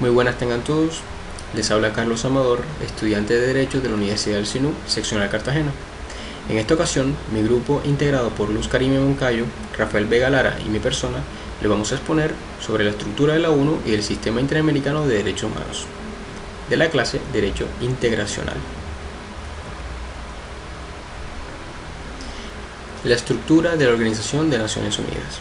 Muy buenas tengan todos, les habla Carlos Amador, estudiante de Derecho de la Universidad del SINU, seccional Cartagena. En esta ocasión, mi grupo, integrado por Luz Karime Moncayo, Rafael Vega Lara y mi persona, le vamos a exponer sobre la estructura de la ONU y el Sistema Interamericano de Derechos Humanos, de la clase Derecho Integracional. La estructura de la Organización de Naciones Unidas.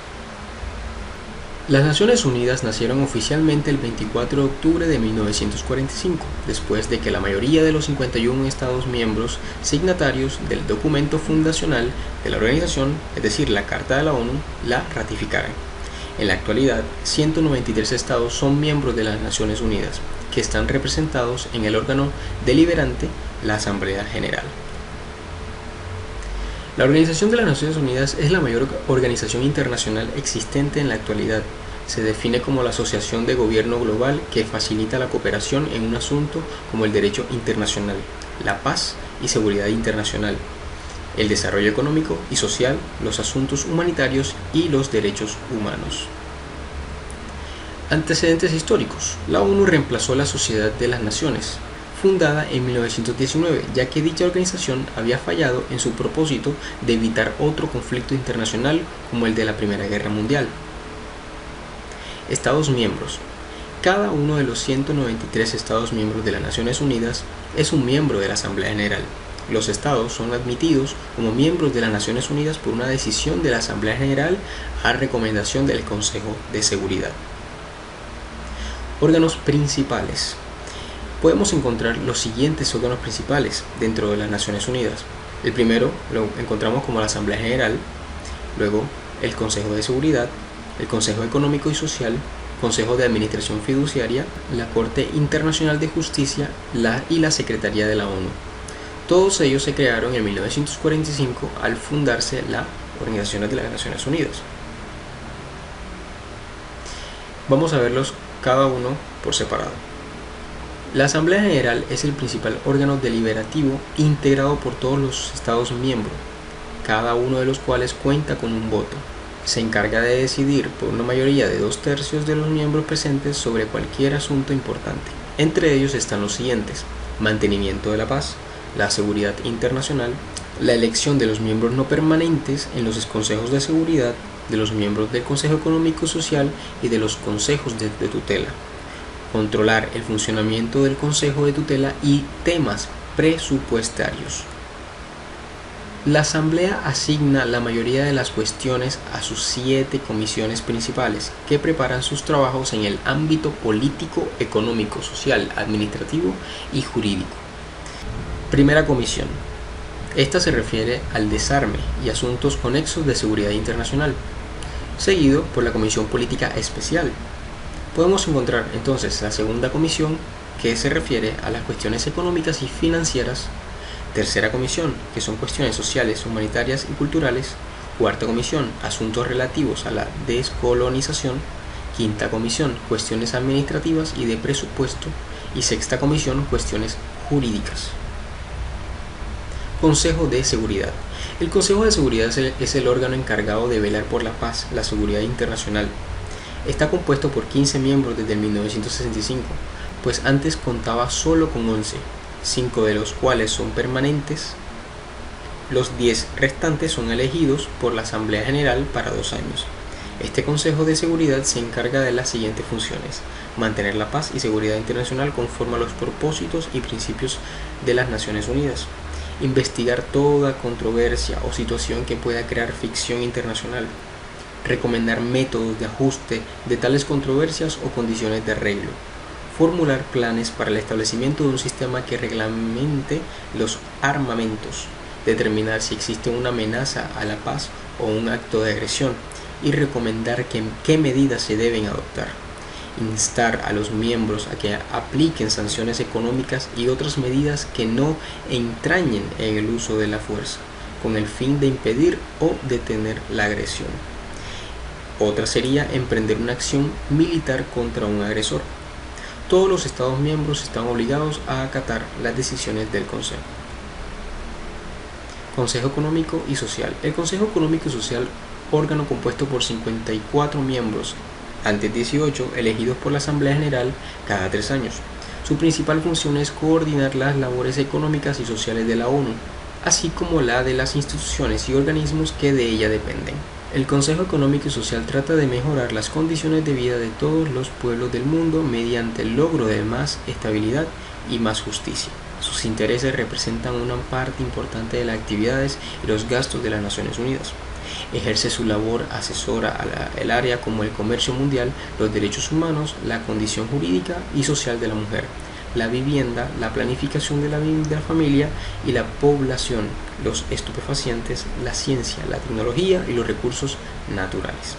Las Naciones Unidas nacieron oficialmente el 24 de octubre de 1945, después de que la mayoría de los 51 Estados miembros signatarios del documento fundacional de la organización, es decir, la Carta de la ONU, la ratificaran. En la actualidad, 193 Estados son miembros de las Naciones Unidas, que están representados en el órgano deliberante, la Asamblea General. La Organización de las Naciones Unidas es la mayor organización internacional existente en la actualidad. Se define como la asociación de gobierno global que facilita la cooperación en un asunto como el derecho internacional, la paz y seguridad internacional, el desarrollo económico y social, los asuntos humanitarios y los derechos humanos. Antecedentes históricos. La ONU reemplazó la Sociedad de las Naciones, fundada en 1919, ya que dicha organización había fallado en su propósito de evitar otro conflicto internacional como el de la Primera Guerra Mundial. Estados miembros. Cada uno de los 193 Estados miembros de las Naciones Unidas es un miembro de la Asamblea General. Los Estados son admitidos como miembros de las Naciones Unidas por una decisión de la Asamblea General a recomendación del Consejo de Seguridad. Órganos principales. Podemos encontrar los siguientes órganos principales dentro de las Naciones Unidas. El primero lo encontramos como la Asamblea General, luego el Consejo de Seguridad, el Consejo Económico y Social, Consejo de Administración Fiduciaria, la Corte Internacional de Justicia y la Secretaría de la ONU. Todos ellos se crearon en 1945 al fundarse la Organización de las Naciones Unidas. Vamos a verlos cada uno por separado. La Asamblea General es el principal órgano deliberativo integrado por todos los Estados miembros, cada uno de los cuales cuenta con un voto. Se encarga de decidir por una mayoría de 2/3 de los miembros presentes sobre cualquier asunto importante. Entre ellos están los siguientes: mantenimiento de la paz, la seguridad internacional, la elección de los miembros no permanentes en los consejos de seguridad, de los miembros del Consejo Económico y Social y de los consejos de tutela. Controlar el funcionamiento del Consejo de Tutela y temas presupuestarios. La Asamblea asigna la mayoría de las cuestiones a sus 7 comisiones principales, que preparan sus trabajos en el ámbito político, económico, social, administrativo y jurídico. Primera comisión. Esta se refiere al desarme y asuntos conexos de seguridad internacional, seguido por la Comisión Política Especial. Podemos encontrar entonces la segunda comisión, que se refiere a las cuestiones económicas y financieras. Tercera comisión, que son cuestiones sociales, humanitarias y culturales. Cuarta comisión, asuntos relativos a la descolonización. Quinta comisión, cuestiones administrativas y de presupuesto. Y sexta comisión, cuestiones jurídicas. Consejo de Seguridad. El Consejo de Seguridad es el órgano encargado de velar por la paz, la seguridad internacional. Está compuesto por 15 miembros desde 1965, pues antes contaba solo con 11, 5 de los cuales son permanentes. Los 10 restantes son elegidos por la Asamblea General para 2 años. Este Consejo de Seguridad se encarga de las siguientes funciones: mantener la paz y seguridad internacional conforme a los propósitos y principios de las Naciones Unidas, investigar toda controversia o situación que pueda crear fricción internacional, recomendar métodos de ajuste de tales controversias o condiciones de arreglo, formular planes para el establecimiento de un sistema que reglamente los armamentos, determinar si existe una amenaza a la paz o un acto de agresión y recomendar qué medidas se deben adoptar, instar a los miembros a que apliquen sanciones económicas y otras medidas que no entrañen en el uso de la fuerza, con el fin de impedir o detener la agresión. Otra sería emprender una acción militar contra un agresor. Todos los Estados miembros están obligados a acatar las decisiones del Consejo. Consejo Económico y Social. El Consejo Económico y Social, órgano compuesto por 54 miembros, antes 18, elegidos por la Asamblea General cada 3 años. Su principal función es coordinar las labores económicas y sociales de la ONU, así como la de las instituciones y organismos que de ella dependen. El Consejo Económico y Social trata de mejorar las condiciones de vida de todos los pueblos del mundo mediante el logro de más estabilidad y más justicia. Sus intereses representan una parte importante de las actividades y los gastos de las Naciones Unidas. Ejerce su labor asesora al área como el comercio mundial, los derechos humanos, la condición jurídica y social de la mujer, la vivienda, la planificación de la familia y la población, los estupefacientes, la ciencia, la tecnología y los recursos naturales.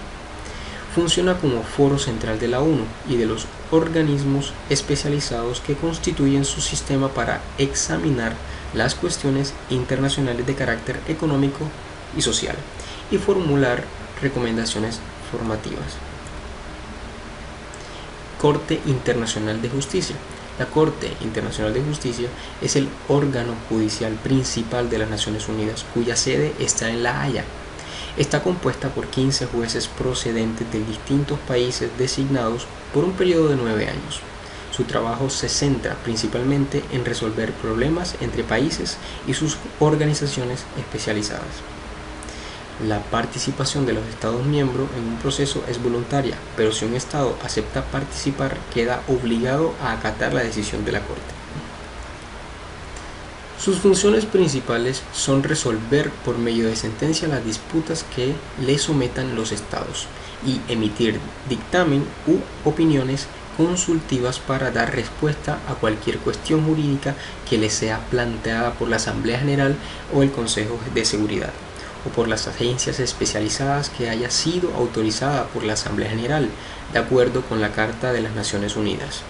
Funciona como foro central de la ONU y de los organismos especializados que constituyen su sistema para examinar las cuestiones internacionales de carácter económico y social y formular recomendaciones formativas. Corte Internacional de Justicia. La Corte Internacional de Justicia es el órgano judicial principal de las Naciones Unidas, cuya sede está en La Haya. Está compuesta por 15 jueces procedentes de distintos países designados por un periodo de 9 años. Su trabajo se centra principalmente en resolver problemas entre países y sus organizaciones especializadas. La participación de los Estados miembros en un proceso es voluntaria, pero si un Estado acepta participar, queda obligado a acatar la decisión de la Corte. Sus funciones principales son resolver por medio de sentencia las disputas que le sometan los Estados y emitir dictamen u opiniones consultivas para dar respuesta a cualquier cuestión jurídica que le sea planteada por la Asamblea General o el Consejo de Seguridad, o por las agencias especializadas que haya sido autorizada por la Asamblea General, de acuerdo con la Carta de las Naciones Unidas.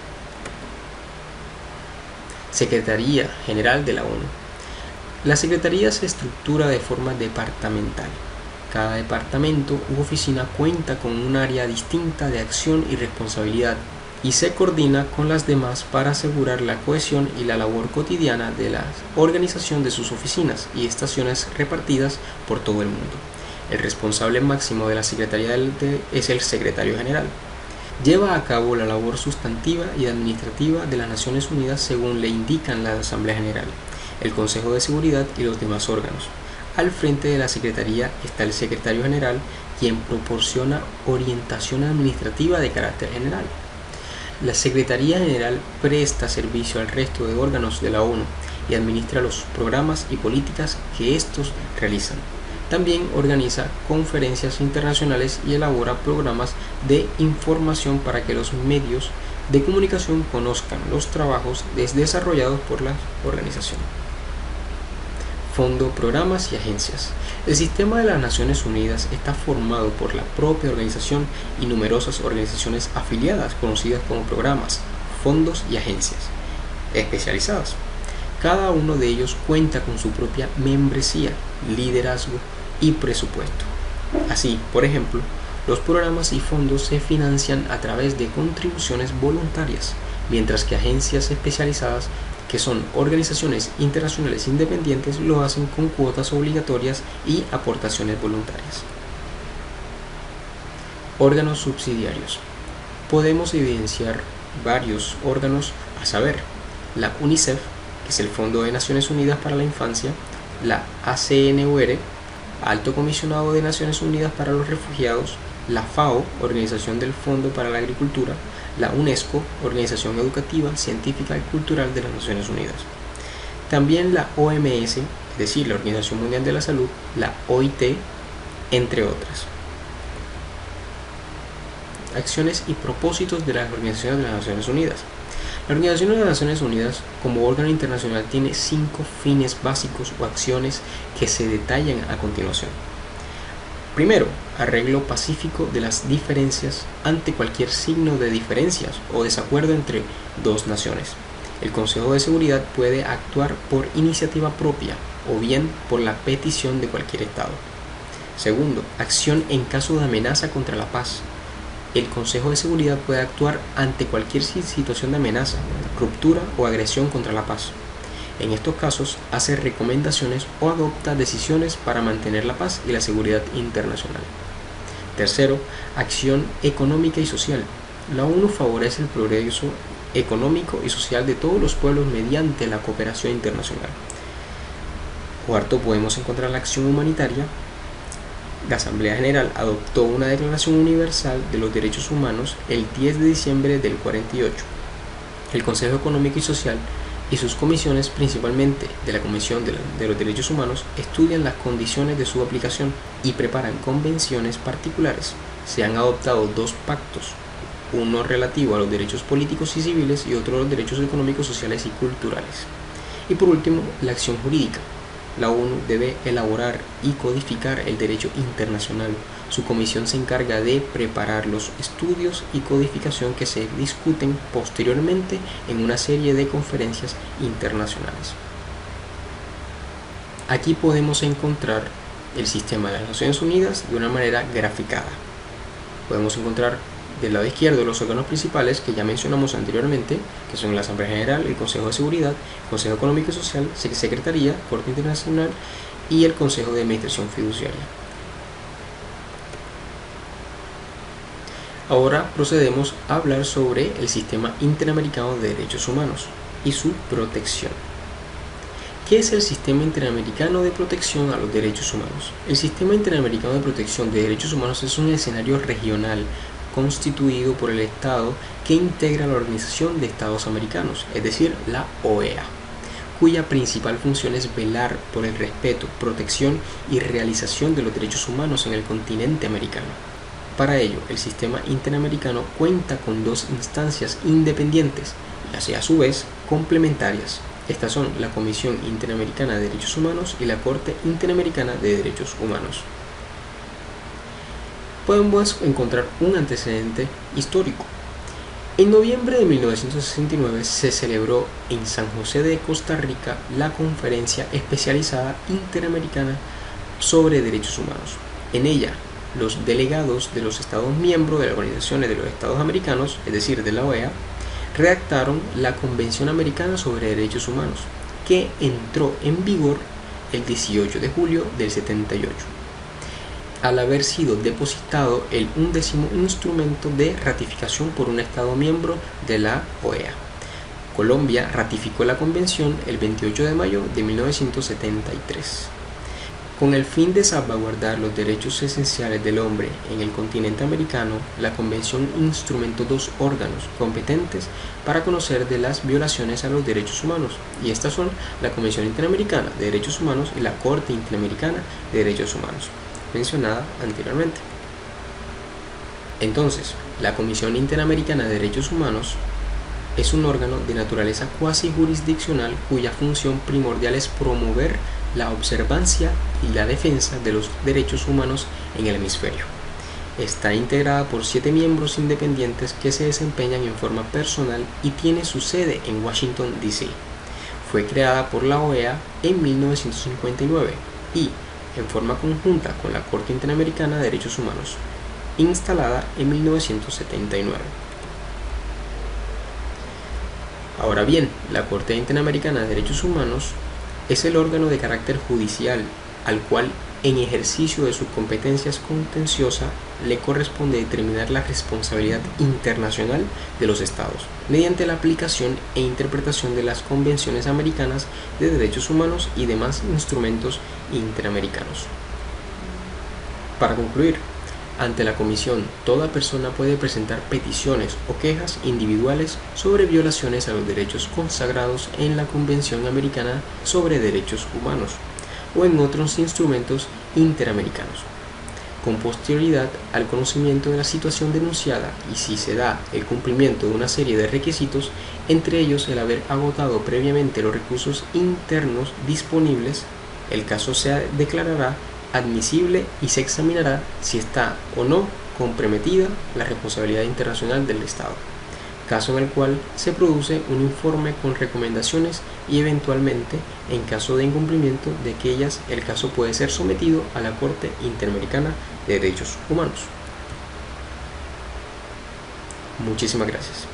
Secretaría General de la ONU. La Secretaría se estructura de forma departamental. Cada departamento u oficina cuenta con un área distinta de acción y responsabilidad y se coordina con las demás para asegurar la cohesión y la labor cotidiana de la organización de sus oficinas y estaciones repartidas por todo el mundo. El responsable máximo de la Secretaría es el Secretario General. Lleva a cabo la labor sustantiva y administrativa de las Naciones Unidas según le indican la Asamblea General, el Consejo de Seguridad y los demás órganos. Al frente de la Secretaría está el Secretario General, quien proporciona orientación administrativa de carácter general. La Secretaría General presta servicio al resto de órganos de la ONU y administra los programas y políticas que estos realizan. También organiza conferencias internacionales y elabora programas de información para que los medios de comunicación conozcan los trabajos desarrollados por la organización. Fondo, programas y agencias. El sistema de las Naciones Unidas está formado por la propia organización y numerosas organizaciones afiliadas conocidas como programas, fondos y agencias especializadas. Cada uno de ellos cuenta con su propia membresía, liderazgo y presupuesto. Así, por ejemplo, los programas y fondos se financian a través de contribuciones voluntarias, mientras que agencias especializadas, que son organizaciones internacionales independientes, lo hacen con cuotas obligatorias y aportaciones voluntarias. Órganos subsidiarios. Podemos evidenciar varios órganos, a saber, la UNICEF, que es el Fondo de Naciones Unidas para la Infancia, la ACNUR, Alto Comisionado de Naciones Unidas para los Refugiados, la FAO, Organización del Fondo para la Agricultura, la UNESCO, Organización Educativa, Científica y Cultural de las Naciones Unidas. También la OMS, es decir, la Organización Mundial de la Salud, la OIT, entre otras. Acciones y propósitos de las organizaciones de las Naciones Unidas. La Organización de las Naciones Unidas, como órgano internacional, tiene 5 fines básicos o acciones que se detallan a continuación. Primero, arreglo pacífico de las diferencias ante cualquier signo de diferencias o desacuerdo entre dos naciones. El Consejo de Seguridad puede actuar por iniciativa propia o bien por la petición de cualquier Estado. Segundo, acción en caso de amenaza contra la paz. El Consejo de Seguridad puede actuar ante cualquier situación de amenaza, ruptura o agresión contra la paz. En estos casos, hace recomendaciones o adopta decisiones para mantener la paz y la seguridad internacional. Tercero, acción económica y social. La ONU favorece el progreso económico y social de todos los pueblos mediante la cooperación internacional. Cuarto, podemos encontrar la acción humanitaria. La Asamblea General adoptó una Declaración Universal de los Derechos Humanos el 10 de diciembre del 48. El Consejo Económico y Social y sus comisiones, principalmente de la Comisión de los Derechos Humanos, estudian las condiciones de su aplicación y preparan convenciones particulares. Se han adoptado 2 pactos, uno relativo a los derechos políticos y civiles y otro a los derechos económicos, sociales y culturales. Y por último, la acción jurídica. La ONU debe elaborar y codificar el derecho internacional. Su comisión se encarga de preparar los estudios y codificación que se discuten posteriormente en una serie de conferencias internacionales. Aquí podemos encontrar el sistema de las Naciones Unidas de una manera graficada. Podemos encontrar del lado izquierdo los órganos principales que ya mencionamos anteriormente, que son la Asamblea General, el Consejo de Seguridad, Consejo Económico y Social, Secretaría, Corte Internacional y el Consejo de Administración Fiduciaria. Ahora procedemos a hablar sobre el Sistema Interamericano de Derechos Humanos y su protección. ¿Qué es el Sistema Interamericano de Protección a los Derechos Humanos? El Sistema Interamericano de Protección de Derechos Humanos es un escenario regional constituido por el Estado que integra la Organización de Estados Americanos, es decir, la OEA, cuya principal función es velar por el respeto, protección y realización de los derechos humanos en el continente americano. Para ello, el sistema interamericano cuenta con 2 instancias independientes, y a su vez complementarias. Estas son la Comisión Interamericana de Derechos Humanos y la Corte Interamericana de Derechos Humanos. Podemos encontrar un antecedente histórico. En noviembre de 1969 se celebró en San José de Costa Rica la Conferencia Especializada Interamericana sobre Derechos Humanos. En ella, los delegados de los Estados miembros de las organizaciones de los Estados americanos, es decir, de la OEA, redactaron la Convención Americana sobre Derechos Humanos, que entró en vigor el 18 de julio del 78. Al haber sido depositado el 11º instrumento de ratificación por un Estado miembro de la OEA. Colombia ratificó la convención el 28 de mayo de 1973. Con el fin de salvaguardar los derechos esenciales del hombre en el continente americano, la convención instrumentó 2 órganos competentes para conocer de las violaciones a los derechos humanos, y estas son la Comisión Interamericana de Derechos Humanos y la Corte Interamericana de Derechos Humanos, mencionada anteriormente. Entonces, la Comisión Interamericana de Derechos Humanos es un órgano de naturaleza cuasi jurisdiccional cuya función primordial es promover la observancia y la defensa de los derechos humanos en el hemisferio. Está integrada por 7 miembros independientes que se desempeñan en forma personal y tiene su sede en Washington, D.C. Fue creada por la OEA en 1959 y, en forma conjunta con la Corte Interamericana de Derechos Humanos, instalada en 1979. Ahora bien, la Corte Interamericana de Derechos Humanos es el órgano de carácter judicial al cual, en ejercicio de sus competencias contenciosas, le corresponde determinar la responsabilidad internacional de los estados mediante la aplicación e interpretación de las convenciones americanas de derechos humanos y demás instrumentos interamericanos. Para concluir, ante la Comisión, toda persona puede presentar peticiones o quejas individuales sobre violaciones a los derechos consagrados en la Convención Americana sobre Derechos Humanos o en otros instrumentos interamericanos, con posterioridad al conocimiento de la situación denunciada y si se da el cumplimiento de una serie de requisitos, entre ellos el haber agotado previamente los recursos internos disponibles, el caso se declarará admisible y se examinará si está o no comprometida la responsabilidad internacional del Estado, caso en el cual se produce un informe con recomendaciones y eventualmente, en caso de incumplimiento de aquellas, el caso puede ser sometido a la Corte Interamericana de Derechos Humanos. Muchísimas gracias.